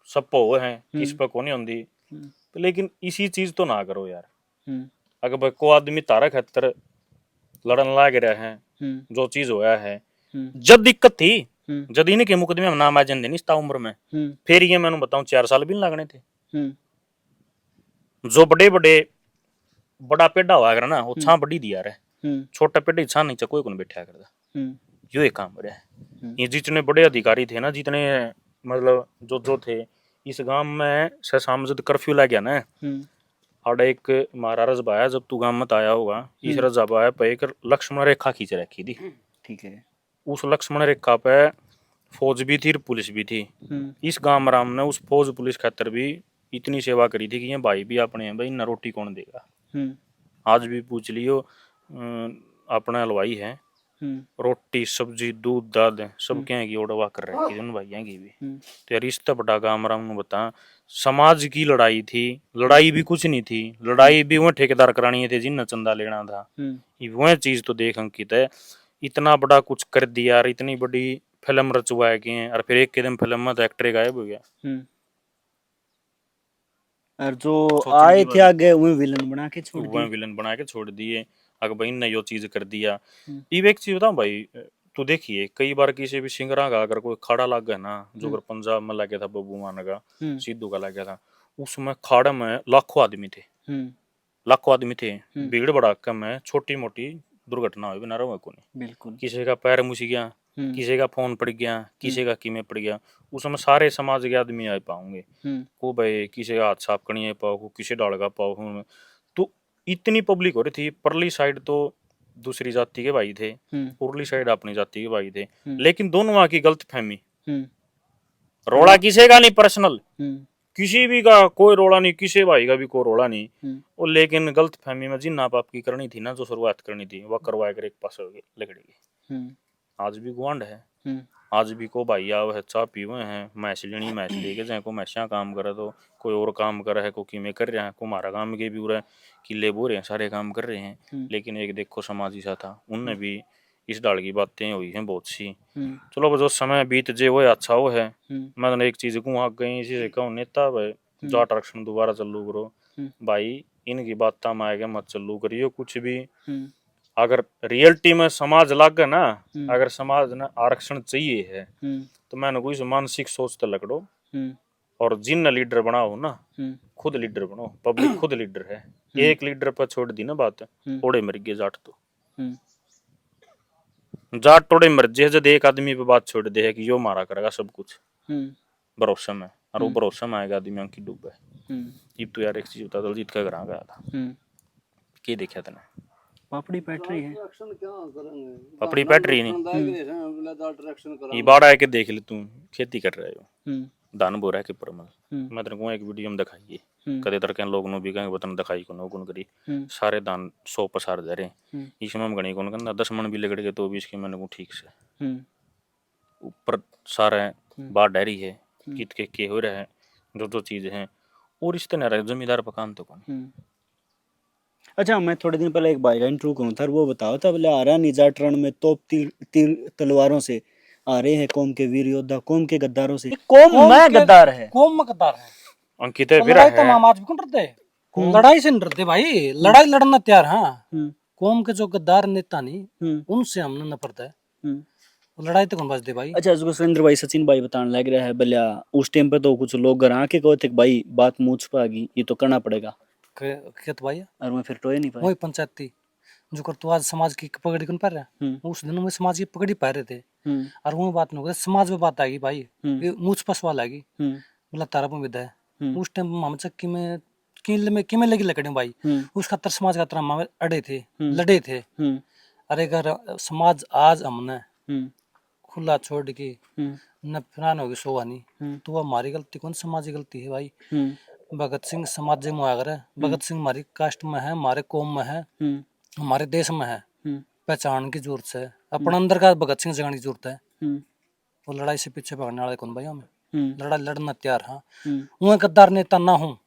सब पे हो है, किस पे को नहीं होती, तो लेकिन इसी चीज तो ना करो यार। अगर भाई को आदमी तारा खतर लड़न लाग रहा है, जो चीज होया है, जब दिक्कत थी जब इनके मुकदमे में नाम आ जाते नहीं इस उम्र में, फिर ये मैंने बताऊं 4 साल भी नहीं लगने थे। जो बड़े बड़े बड़ा पेड़ा हुआ कर ना, वो छां बड़ी दिया रहे, छोटा पेड़ा छां नहीं कोई कौन बैठा करता, यो एक काम रहा है। ये जितने बड़े अधिकारी थे ना, जितने मतलब जो थे इस गांव में, सामजद कर्फ्यू लग गया ना, आड़ा एक मारा रजबा है, जब तू गांव में आया होगा, इस रजबा पे एक लक्ष्मण रेखा खींच रखी थी। ठीक है। उस लक्ष्मण रेखा पे फौज भी थी, पुलिस भी थी। इस गांव राम ने उस फौज पुलिस खातर भी इतनी सेवा करी थी कि ये भाई भी अपने हैं, भाई न रोटी कौन देगा। आज भी पूछ लियो, अपना हलवाई है, रोटी सब्जी दूध दाद सब क्या की ओडवा कर रखी थी उन भाइयों की भी। तो यार इस बड़ा काम राम ने बता, समाज की लड़ाई थी, लड़ाई भी कुछ नहीं थी, लड़ाई भी वह ठेकेदार करानी थे जिन चंदा लेना था। वह चीज तो देख अंकित है, इतना बड़ा कुछ कर दिया यार, इतनी बड़ी फिल्म रचवाए गए और फिर एक के दिन फिल्म में तो एक्टर गायब हो गया। और जो आए थे आगे वही विलन बना के छोड़ दिए, वह विलन बना के छोड़ दिए। अगर भाई ने यो चीज कर दिया। ये एक चीज बताऊं भाई, तो देखिए कई बार किसी भी सिंगरा का अगर कोई खाड़ा लग गया ना, जो अगर पंजाब में लग गया था बब्बू मान का, सिद्धू का लग गया था, उसमें खाड़ा में लाखों आदमी थे, लाखों आदमी थे, भीड़ भड़ाका में छोटी मोटी दुर्घटना हुई बिना रहा को नहीं। बिल्कुल। किसी का पैर मुछ गया, किसी का फोन पड़ गया, किसी का कीमे पड़ गया, उसमें सारे समाज के आदमी आ पाओगे। को भाई किसी का हाथ साफ करनी पाओ, को किसी डाल का पाओ। तो इतनी पब्लिक हो रही थी, परली साइड तो दूसरी जाति के भाई थे, उरली साइड अपनी जाति के भाई थे, लेकिन दोनों वहां की गलत फहमी, रोड़ा किसी का नहीं पर्सनल, किसी भी का कोई रोड़ा नहीं, किसी भाई का भी कोई रोड़ा नहीं। और लेकिन गलत फहमी में जिन आप की करनी थी ना, जो शुरुआत करनी थी वह करवाए कर एक पास लगड़ेगी। आज भी गुआंड है, आज भी को भाई आओ है, चाह पीवे हैं, मैच लेनी मैच लेके जाए, को मैचा काम करे तो कोई और काम कर रहा है, को कीमे कर रहे हैं, को हमारा काम के भी हो रहा है, किले बो रहे हैं, सारे काम कर रहे हैं। लेकिन एक देखो समाज सा था, उनने भी इस डाल की बातें हुई हैं बहुत सी। चलो जो समय बीत जे वो अच्छा वो है। मैं एक चीज कहूँ आग गई इसी से कहूँ, नेता भाई जो आरक्षण दोबारा चलू करो भाई, इनकी बात में आएगा मत चलू करियो कुछ भी। अगर रियलिटी में समाज लागे ना, अगर समाज ने आरक्षण चाहिए है तो मैंने कोई मानसिक सोच तो लकड़ो और जिन लीडर बनाओ ना, खुद लीडर बनो। पब्लिक खुद लीडर है। एक लीडर पर छोड़ दी ना बात, ओड़े मर गए जाट। तो जाट टोड़े मर जे जब एक आदमी पे बात छोड़ दे है कि यो मारा करेगा सब कुछ भरोसा में, और वो भरोसा में आएगा आदमी की डूबे। ये तो यार एक चीज बता, दलजीत का घर गया था के देखा था ना, पापड़ी पैट रही है, पापड़ी पैट रही नहीं, ये बाढ़ आके देख ले, तू खेती कर रहे हो, धान बो रहा है कि परमल। मैं तेरे को एक वीडियो में दिखाइए, कदे तरह के लोग नो भी कहेंगे वतन दिखाई को नो गुण करी, सारे दान 100 पसार दे रहे, इसमें हम गणी कौन कहना 10 मन भी लगड़ गए तो भी इसके मैंने को ठीक से ऊपर सारे बाढ़ डहरी है, कित के हो रहे हैं जो चीज है, और इस तरह जमींदार पकान तो कौन। अच्छा, मैं थोड़े दिन पहले एक भाई का इंटरव्यू करूँ था, वो बताओ था बोले आ रहा निजाट रण में तोप तीर तलवारों से आ रहे हैं कौम के वीर योद्धा, कौम के गद्दारों से। कौम में गद्दार है, कौम में गद्दार है। अंकित है लड़ाई तो हम आज भी कौन डरते, लड़ाई से नहीं डरते भाई, लड़ाई लड़ना तैयार। हाँ, कौम के जो गद्दार नेता नहीं उनसे हमने नफरत है, लड़ाई तो कौन बचते भाई। अच्छा, उसको सुरेंद्र भाई सचिन भाई बताने लग रहा है भले उस टाइम पे तो कुछ लोग घर आके कहते भाई बात मुझ पे आ गई, ये तो करना पड़ेगा, खेत भाई और मैं फिर टोए नहीं पाया। वही पंचायती जो कर तू आज समाज की पगड़ी कौन पा रहा, उस दिन में समाज की पगड़ी पा रहे थे, और वो बात नहीं समाज में बात आ गई भाई, मुझ पर सवाल आ गई, बोला तारा पर विदा है। उस टाइम हम चक्की में किमें लगी लकड़ी भाई, उस खतर समाज का तरह हम अड़े थे, लड़े थे। अरे अगर समाज आज हमने खुला छोड़ के न फरान होगी सोवानी, तो वह हमारी गलती कौन, समाज की गलती है भाई। भगत सिंह समाज में आगर है, भगत सिंह हमारी कास्ट में है, हमारे कौम में है, हमारे देश में है, पहचान की जरूरत है, अपने अंदर का भगत सिंह जगाने की जरूरत है। वो लड़ाई से पीछे भागने वाले कौन भाई, हमें लड़ाई लड़ना तैयार। हाँ, वो गद्दार नेता ना हूँ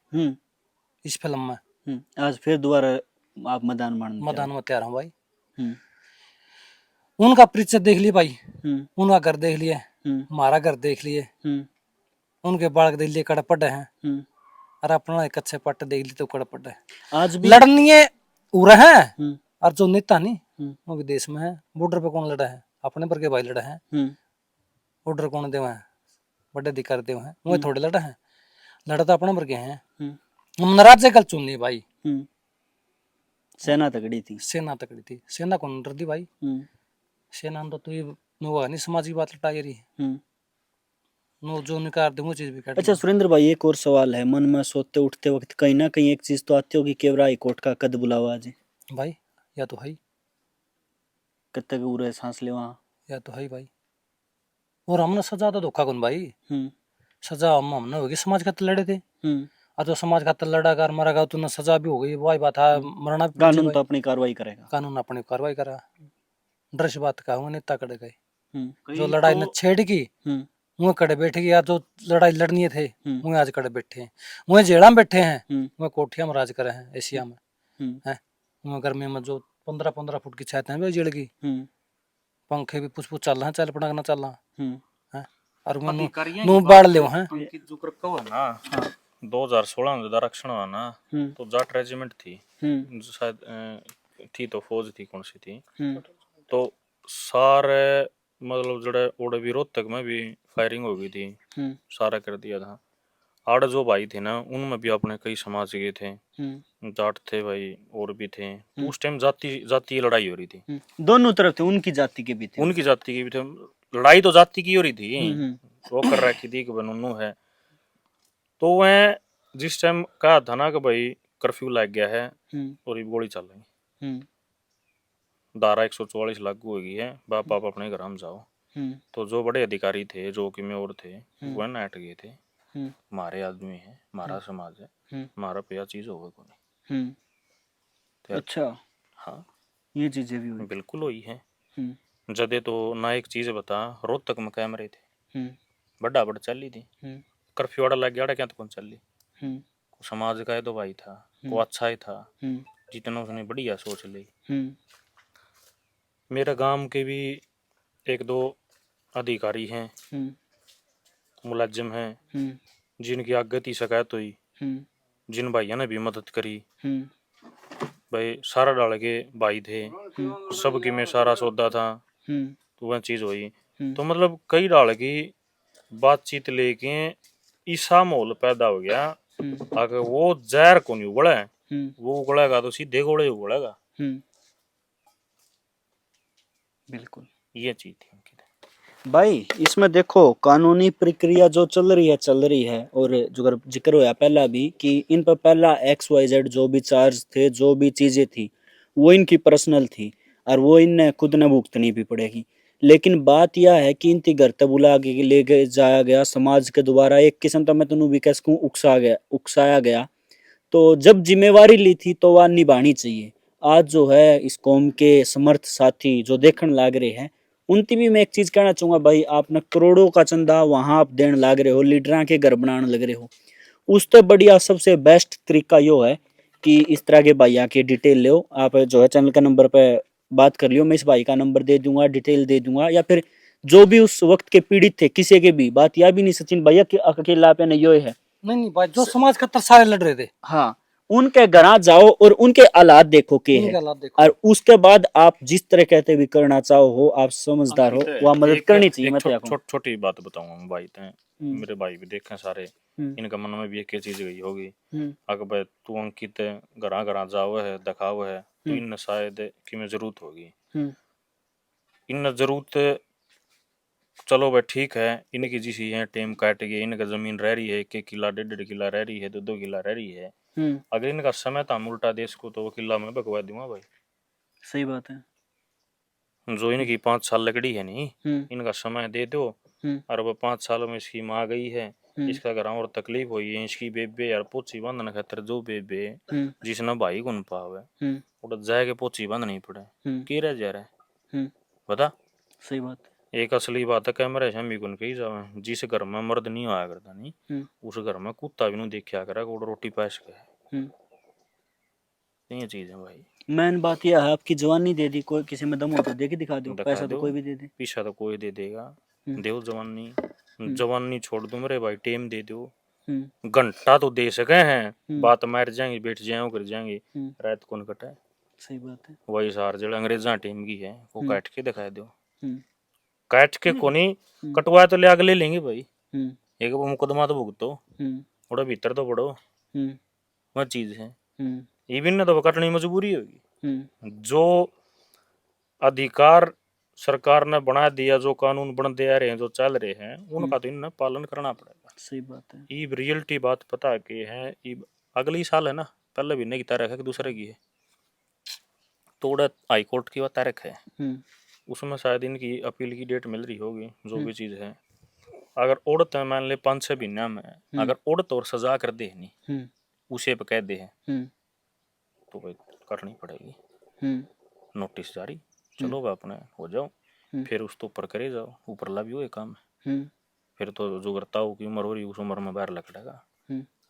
इस फिल्म में, आज फिर दोबारा आप मैदान में तैयार हूँ भाई। उनका परिचय देख लिए भाई, उनका घर देख लिए, हमारा घर देख लिए, उनके बालक देख लिए कड़पट है, और अपना एक अच्छे पट्ट देख ली तो कड़पट है। आज भी लड़नी उड़ है, और जो नेता नहीं वो विदेश में है। बॉर्डर पे कौन लड़ा है, अपने पर के भाई लड़ा है, बॉर्डर कौन देवा है, बड़े अधिकार देवा है, वो थोड़े लड़ा है, लड़ा तो अपने पर के हैं। हम नाराज कल चुन लिए भाई, सेना तगड़ी थी, सेना कौन डर दी भाई, सेना तो तू नहीं समाज की बात लटा रही नो जो निकार दे वो चीज भी काट। अच्छा सुरेंद्र भाई, एक और सवाल है, मन में सोते उठते वक्त कहीं ना कहीं एक चीज तो आती होगी, केवरा हाई कोर्ट का कद बुलावा आज भाई, या तो है कब तक उड़े सांस ले वहां, या तो है भाई। और हमने सजा तो धोखा कौन भाई, सजा हमने होगी समाज खातिर लड़े थे, और जो समाज खातिर लड़ा कर मरा तो ना सजा भी हो गई, वही बात है, मरना भी कानून तो अपनी कार्रवाई करेगा, कानून अपनी कार्रवाई करा, डर से बात का वो नेता कड़े गए, जो लड़ाई न छेड़ की वो कड़े बैठे गए, या जो लड़ाई लड़नी थे वो आज कड़े बैठे हैं, वो जेड़ा में बैठे हैं, वो कोठिया में राज करे हैं एशिया में है। वो गर्मी में जो 15-15 फुट की छत है जेड़ की, पंखे भी पुछ चल रहे हैं, चल पड़ा ना चल रहा है, और वो बाढ़ ले हैं। 2016 में आरक्षण हुआ ना, तो जाट रेजिमेंट थी शायद, थी तो फौज थी कौन सी थी, तो सारे मतलब जड़े ओडे विरोध तक में भी फायरिंग हो गई थी, सारा कर दिया था। आड़ जो भाई थे ना उनमें भी अपने कई समाज के थे, जाट थे भाई और भी थे। उस टाइम जाति लड़ाई हो रही थी, दोनों तरफ थे, उनकी जाति के भी थे, उनकी जाति की भी थे, लड़ाई तो जाति की हो रही थी, वो कर रखी थी कि बनू है। तो वह जिस टाइम कहा था ना कि भाई कर्फ्यू लग गया है और ये गोली चल रही, धारा 144 लागू हो गई है, बाप आप अपने घर हम जाओ, तो जो बड़े अधिकारी थे जो कि और थे वह नाट गए थे, हमारे आदमी है, हमारा समाज है, हमारा पे चीज होगा कौन। अच्छा हाँ, ये चीजें भी हुई, बिल्कुल हुई है। जदे तो ना एक चीज बता, रोहतक में कैमरे थे, बड़ा चल रही थी, कर्फ्यू वाला लग गया क्या तो कौन चल रही, समाज का तो भाई था, वो अच्छा ही था, जितना उसने बढ़िया सोच ली। मेरे गांव के भी 1-2 अधिकारी हैं, मुलाजिम हैं, जिनकी आगे ती शिकायत हुई, जिन भाइयों ने भी मदद करी, भाई सारा डाल के भाई थे, सबकी में सारा सौदा था, तो वह चीज हुई। तो मतलब कई डाल की बातचीत लेके ईसा माहौल पैदा हो गया। अगर वो जहर को नहीं उगड़ा है, वो उगड़ेगा तो सीधे घोड़े उगड़ेगा। बिल्कुल, ये चीज थी उनकी। भाई इसमें देखो कानूनी प्रक्रिया जो चल रही है, और जो जिक्र हुआ पहला भी कि इन पर पहला XYZ जो भी चार्ज थे, जो भी चीजें थी, वो इनकी पर्सनल थी और वो इन्हें खुद न भुगतनी भी पड़ेगी। लेकिन बात यह है कि इनकी घर तक बुला के ले गए जाया गया समाज के द्वारा, एक किस्म का मैं तुम्हें भी कह सकूं उकसाया गया। तो जब जिम्मेवारी ली थी तो वह निभानी चाहिए। आज जो है इस कौम के समर्थ साथी जो देखने लाग रहे हैं, उनकी भी मैं एक चीज कहना चाहूंगा, भाई आपने करोड़ों का चंदा वहां आप देने लाग रहे हो, लीडर के घर बनाने लग रहे हो, उससे बढ़िया सबसे बेस्ट तरीका यो है कि इस तरह के भाइया की डिटेल लो, आप जो है चैनल का नंबर पे बात कर लियो, मैं इस भाई का नंबर दे दूंगा, डिटेल दे दूंगा, या फिर जो भी उस वक्त के पीड़ित थे किसी के भी, बात यह भी नहीं सचिन भैया कि अकेला पे नहीं यो है, नहीं भाई, जो समाज खातर सारे लड़ रहे थे, हाँ, उनके घर जाओ और उनके हालात देखो के उनके है, हालात देखो। और उसके बाद आप जिस तरह कहते भी करना चाहो हो, आप समझदार हो, वह मदद करनी चाहिए। मैं छोटी बात बताऊंगा मैं भाई ते, मेरे भाई भी देखे सारे, इनका मन में भी एक चीज गई होगी, अगर भाई तू अंकित घरा घरा जाओ है दिखाओ है, तो इन शायद कि में जरूरत होगी, इन जरूरत, चलो भाई ठीक है, इनकी जिसी है टेम काट गए, इनका जमीन रह रही है, 1 किला 1.5 किला रह रही है, 2 किला रह रही है, अगर इनका समय था उल्टा देश को, तो वो किला में भगवा दूंगा भाई। सही बात है। जो इनकी 5 साल लकड़ी है नहीं, इनका समय दे दो, और वो 5 सालों में इसकी माँ गई है, इसका घर और तकलीफ हुई है, इसकी बेबे यार पोची बांधने खातर जो बेबे जिसने भाई को न पावे, उड़ जाके पोची बांधनी पड़े, की रह जा रहा है बता। सही बात। एक असली बात है, कैमरे से भी कही जावे, जिस घर में मर्द नहीं आया करता नहीं, उस घर में कुत्ता भी नहीं देखा करा, रोटी पैस के, ये चीज है भाई। मेन बात यह है, आपकी जवानी दे दी, कोई किसी में दम हो तो दे के दिखा दो, पैसा तो कोई भी दे दे, पैसा तो कोई दे देगा, दो जवानी, जवानी छोड़ दो मेरे भाई, टेम दे दो, घंटा तो दे सके हैं, बात मार जाएंगे, बैठ जाए कर जाएंगे, रात कौन कटे। सही बात है। वही सार जो अंग्रेजा टीम की है, वो काट के दिखा दो, काट के कोनी कटवा तो ले आगे ले लेंगे भाई, एक मुकदमा तो भुगतो, थोड़ा भीतर तो पड़ो, वह चीज है, इवन ने तो कटनी मजबूरी होगी। जो अधिकार सरकार ने बना दिया, जो कानून बनते आ रहे हैं, जो चल रहे हैं, उनका तो इन्हें पालन करना पड़ेगा। सही बात है। ये रियलिटी बात पता के है, अगली साल है ना, पहले महीने की तारीख है कि दूसरे की है, थोड़ा हाई कोर्ट की तारीख है, उसमें शायद इनकी अपील की डेट मिल रही होगी, जो भी चीज है। अगर उड़त है, मान ले 5-6 महीना में, अगर उड़त और सजा कर दे नहीं, उसे पे कह दे है, तो भाई करनी पड़ेगी, नोटिस जारी, चलो भाई अपने हो जाओ, फिर उस तो ऊपर करे जाओ, ऊपर ला भी हो काम है, फिर तो जो करता हो की उम्र हो रही, उस उम्र में बाहर लकड़ेगा,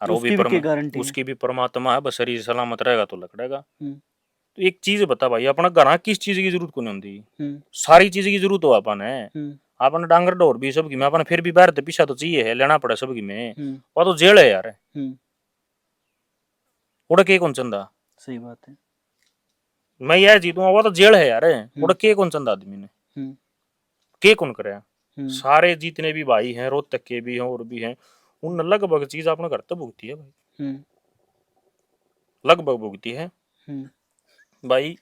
और वो भी उसकी भी परमात्मा है, बस शरीर सलामत रहेगा तो लकड़ेगा। तो एक चीज बता भाई, अपना घर किस चीज की जरूरत को नहीं होती, सारी चीज की जरूरत हो अपन है, अपन डांगर डोर भी सबकी में, अपन फिर भी बाहर तो पीछा तो चाहिए है, लेना पड़े सबकी में, वो तो जेल है यार, उड़ के कौन चंदा। सही बात है, मैं यह जीतूंगा, वो तो जेल है यार, उड़ के कौन चंदा आदमी ने, के कौन करे, सारे जितने भी भाई हैं, रोहतक के भी हैं और भी हैं, उन लगभग चीज अपने घर तो भुगती है भाई, लगभग भुगती है भाई।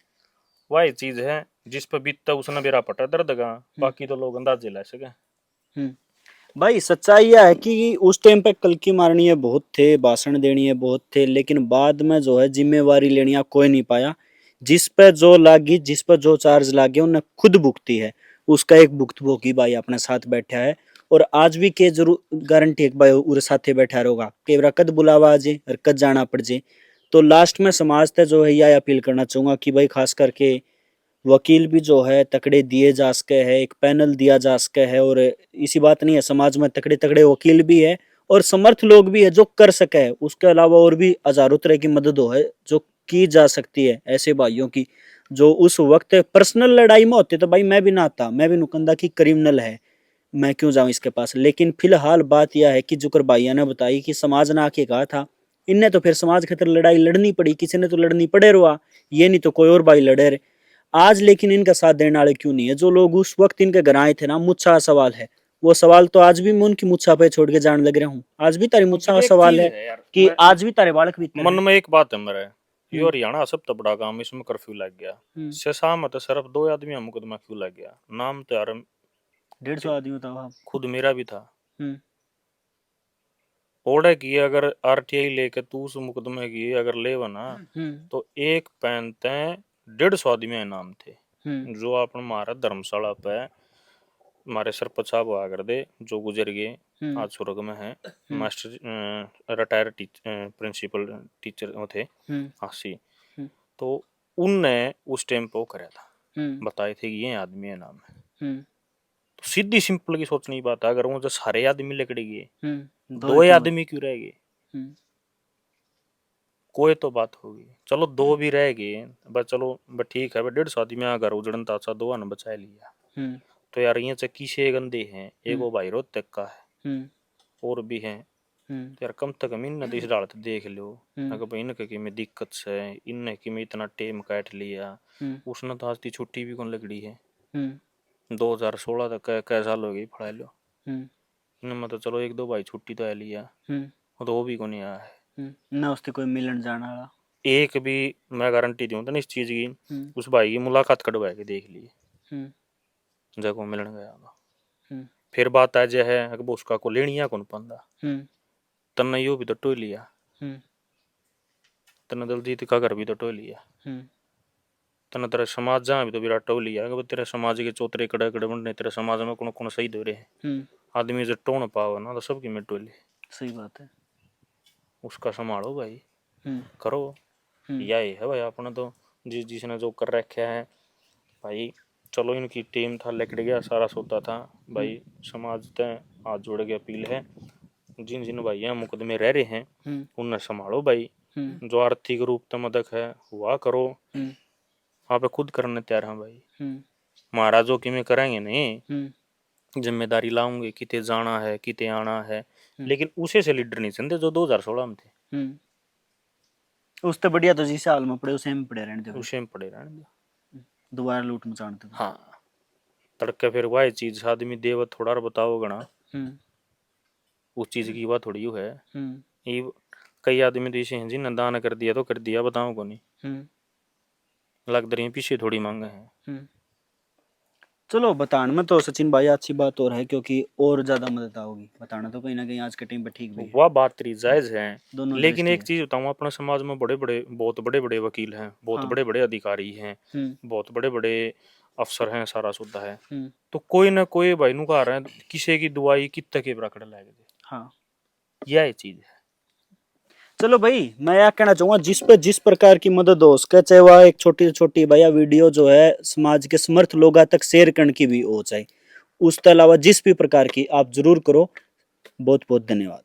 वही चीज है जिस पर बीतता उसने बेरा पटा दर्द का, बाकी तो लोग अंदाजे ला सके। भाई सच्चाई यह है कि उस टाइम पे कलकी मारनी है बहुत थे, भाषण देनी है बहुत थे, लेकिन बाद में जो है जिम्मेवारी लेनी है कोई नहीं पाया, जिस पे जो लागी, जिस पर जो चार्ज लागे उन्हें खुद भुगती है, उसका एक भुक्तभोगी भाई अपने साथ बैठा है, और आज भी के जरूर गारंटी एक भाई उरे साथे बैठा रहेगा, केवरा कद बुलावा आ जाए और कद जाना पड़ जाए। तो लास्ट में समाज से जो है यह अपील करना चाहूंगा कि भाई खास करके वकील भी जो है तकड़े दिए जा सके है, एक पैनल दिया जा सके है, और इसी बात नहीं है, समाज में तकड़े तकड़े वकील भी है और समर्थ लोग भी है जो कर सके है, उसके अलावा और भी हजारों तरह की मदद हो है जो की जा सकती है ऐसे भाइयों की, जो उस वक्त पर्सनल लड़ाई में होते तो भाई मैं भी ना आता, मैं भी नुकंदा की क्रिमिनल है, मैं क्यों जाऊं इसके पास। लेकिन फिलहाल बात यह है कि जुकर भाइया ने बताई कि समाज ने आके कहा था इनने तो फिर समाज खातिर लड़ाई लड़नी पड़ी, किसी ने तो लड़नी पड़े रुआ, ये नहीं तो कोई और भाई लड़े रहे आज। लेकिन इनका साथ देने वाले क्यों नहीं है? जो लोग उस वक्त इनके घर आए थे ना, मुझसा सवाल है, वो सवाल तो आज भी मैं उनकी मुझसा पे छोड़ के जाने लग रहा हूँ। आज भी तारी मुझसा का सवाल है कि आज भी तारे बालक भी मन में एक बात है मेरे, ये हरियाणा सब तो बड़ा काम, इसमें कर्फ्यू लग गया, शाम तो सिर्फ 2 आदमी का मुकदमा क्यों लग गया? नाम तो यार 150 आदमी था वहाँ। खुद मेरा भी था। ओडे की अगर आरटीआई लेके तू उस मुकदमे की अगर ले बना तो एक पैन ते 150 आदमी के नाम थे। जो अपन हमारा धर्मशाला पे हमारे सरपंच साहब हुआ कर दे, जो गुजर गए आज स्वर्ग में है, मास्टर रिटायर प्रिंसिपल टीचर वो थे आसी, तो उनने उस टाइम पे वो कराया था, बताए थे कि ये आदमी है नाम है। तो सीधी सिंपल की सोचने की बात है, अगर वो जो सारे आदमी लकड़े गए 2 आदमी क्यों रह गए? कोई तो बात होगी, चलो 2 भी रह गए, बस चलो बस ठीक है, 150 आदमी अगर उजड़न था 2 ने बचा लिया। तो यार ये चक्की से गंदे हैं, एक वो भाई रोहतक का है और भी हैं, तो यार कम तक इन इस डालत देख लो अगर भाई इनके की में दिक्कत से इनने की में इतना टेम काट लिया, उसने तो आज की छुट्टी भी कौन लगड़ी है। 2016 तक कै साल हो गई पढ़ा लो, इनमें तो चलो 1-2 भाई छुट्टी तो है लिया, तो वो भी कौन आया है ना उससे कोई मिलन जाना वाला एक भी। मैं गारंटी दूं तो इस चीज की, उस भाई की मुलाकात कटवा के देख लिए जगह मिलन गया था। फिर बात आज है अगर उसका को लेनिया कौन पंदा तन्ने यो भी तो टो लिया, तन्ने दलजीत का घर भी तो टो लिया, तन्ने तेरे समाज जहाँ भी तो विराट टो लिया, अगर तेरे समाज के चौतरे कड़े कड़े बनने तेरे समाज में कौन कौन सही दे रहे आदमी जो टोन पाओ ना तो सबकी में टोली। सही बात है, उसका संभालो भाई, करो। यही है भाई अपना तो जिसने जो कर रखा है भाई, चलो इनकी टीम था लकड़ गया सारा सौदा था भाई, समाज ते हाथ जोड़ के अपील है जिन जिन भाइयों मुकदमे रह रहे हैं उन्हें संभालो भाई, जो आर्थिक रूप से मदद है हुआ करो, आप खुद करने तैयार हैं भाई, महाराज जो कि में करेंगे नहीं, जिम्मेदारी लाऊंगे किते जाना है किते आना है, लेकिन उसे से लीडर नहीं चलते जो 2016 में थे। उससे बढ़िया तो जिस हाल में पड़े उसे में पड़े रहने दो, उसे में पड़े रहने दो, दोबारा लूट मचाने दो। हाँ तड़के फिर वह चीज आदमी देव थोड़ा बताओ गना उस चीज की बात थोड़ी है। ये कई आदमी तो इसे हैं जी दान कर दिया तो कर दिया, बताओ को नहीं लग रही पीछे थोड़ी मांगे हैं। चलो बताने में तो सचिन भाई अच्छी बात और है, क्योंकि और ज्यादा मदद होगी, बताना तो कहीं ना कहीं आज के टाइम पे ठीक भी है, वह बात तेरी जायज है। लेकिन एक है। चीज बताऊं, अपने समाज में बहुत बड़े बड़े वकील हैं, बहुत हाँ। बड़े बड़े अधिकारी हैं, बहुत बड़े बड़े अफसर हैं, सारा सुद्धा है, तो कोई ना कोई भाई नु कह रहे हैं किसी की दुआई कितने के बराकड़ लग हाँ यह चीज है। चलो भाई मैं यह कहना चाहूंगा, जिस पे जिस प्रकार की मदद हो सके, चाहे वह एक छोटी छोटी भैया वीडियो जो है समाज के समर्थ लोगों तक शेयर करने की भी हो, चाहे उसके अलावा जिस भी प्रकार की आप जरूर करो। बहुत बहुत धन्यवाद।